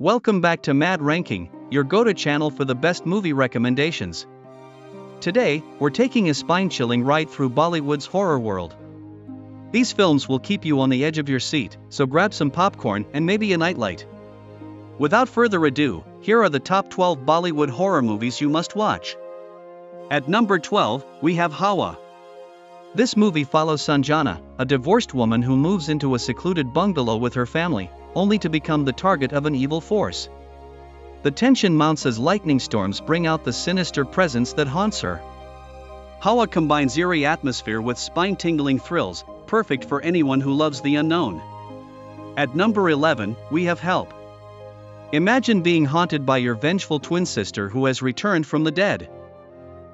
Welcome back to Mad Ranking, your go-to channel for the best movie recommendations. Today, we're taking a spine-chilling ride through Bollywood's horror world. These films will keep you on the edge of your seat, so grab some popcorn and maybe a nightlight. Without further ado, here are the top 12 Bollywood horror movies you must watch. At number 12, we have Hawa. This movie follows Sanjana, a divorced woman who moves into a secluded bungalow with her family, only to become the target of an evil force. The tension mounts as lightning storms bring out the sinister presence that haunts her. Hawa combines eerie atmosphere with spine-tingling thrills, perfect for anyone who loves the unknown. At number 11, we have Help. Imagine being haunted by your vengeful twin sister who has returned from the dead.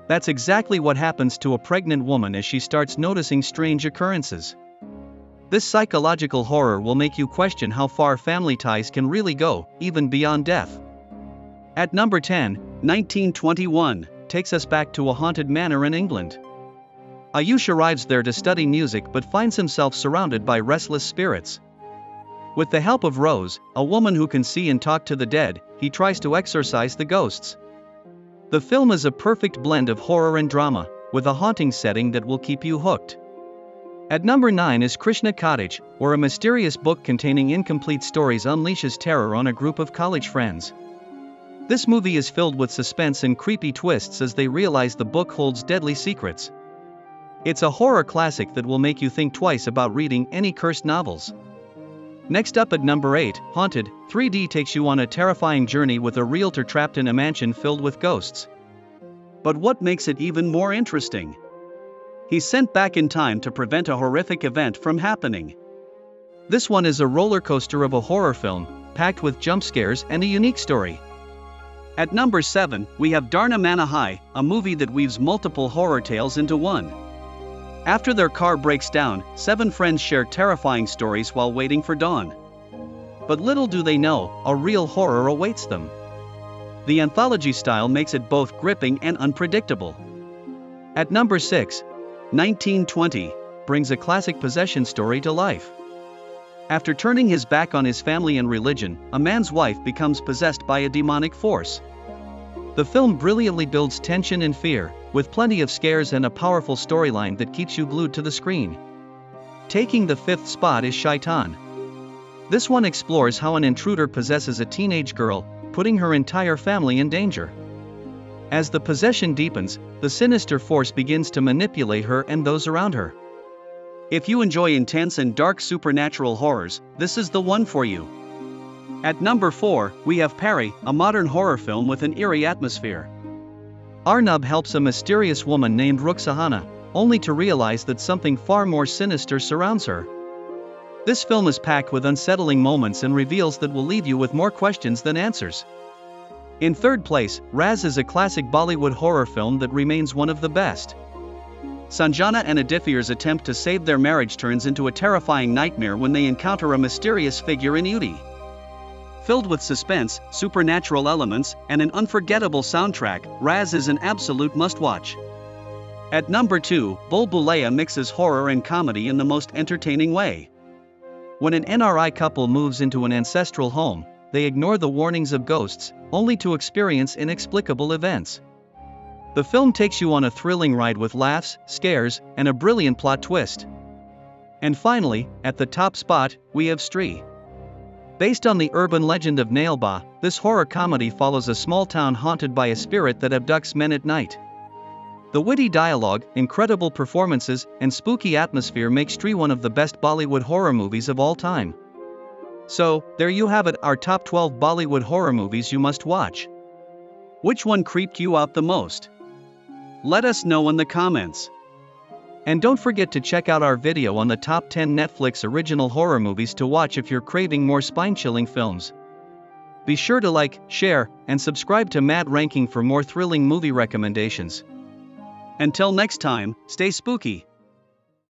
That's exactly what happens to a pregnant woman as she starts noticing strange occurrences. This psychological horror will make you question how far family ties can really go, even beyond death. At number 10, 1921, takes us back to a haunted manor in England. Ayush arrives there to study music but finds himself surrounded by restless spirits. With the help of Rose, a woman who can see and talk to the dead, he tries to exorcise the ghosts. The film is a perfect blend of horror and drama, with a haunting setting that will keep you hooked. At number 9 is Krishna Cottage, where a mysterious book containing incomplete stories unleashes terror on a group of college friends. This movie is filled with suspense and creepy twists as they realize the book holds deadly secrets. It's a horror classic that will make you think twice about reading any cursed novels. Next up at number 8, Haunted, 3D takes you on a terrifying journey with a realtor trapped in a mansion filled with ghosts. But what makes it even more interesting? He's sent back in time to prevent a horrific event from happening. This one is a roller coaster of a horror film, packed with jump scares and a unique story. At number 7, we have Darna Manha, a movie that weaves multiple horror tales into one. After their car breaks down, 7 friends share terrifying stories while waiting for dawn. But little do they know, a real horror awaits them. The anthology style makes it both gripping and unpredictable. At number 6, 1920, brings a classic possession story to life. After turning his back on his family and religion, a man's wife becomes possessed by a demonic force. The film brilliantly builds tension and fear, with plenty of scares and a powerful storyline that keeps you glued to the screen. Taking the 5th spot is Shaitan. This one explores how an intruder possesses a teenage girl, putting her entire family in danger. As the possession deepens, the sinister force begins to manipulate her and those around her. If you enjoy intense and dark supernatural horrors, this is the one for you. At number 4, we have Parry, a modern horror film with an eerie atmosphere. Arnab helps a mysterious woman named Ruxana, only to realize that something far more sinister surrounds her. This film is packed with unsettling moments and reveals that will leave you with more questions than answers. In third place, Raz is a classic Bollywood horror film that remains one of the best. Sanjana and Adithir's attempt to save their marriage turns into a terrifying nightmare when they encounter a mysterious figure in Uti. Filled with suspense, supernatural elements, and an unforgettable soundtrack, Raz is an absolute must-watch. At number 2, Bulua mixes horror and comedy in the most entertaining way. When an NRI couple moves into an ancestral home, they ignore the warnings of ghosts, only to experience inexplicable events. The film takes you on a thrilling ride with laughs, scares, and a brilliant plot twist. And finally, at the top spot, we have Stree. Based on the urban legend of Nailba, this horror comedy follows a small town haunted by a spirit that abducts men at night. The witty dialogue, incredible performances, and spooky atmosphere make Stree one of the best Bollywood horror movies of all time. So, there you have it, our top 12 Bollywood horror movies you must watch. Which one creeped you out the most? Let us know in the comments. And don't forget to check out our video on the top 10 Netflix original horror movies to watch if you're craving more spine-chilling films. Be sure to like, share, and subscribe to Mad Ranking for more thrilling movie recommendations. Until next time, stay spooky.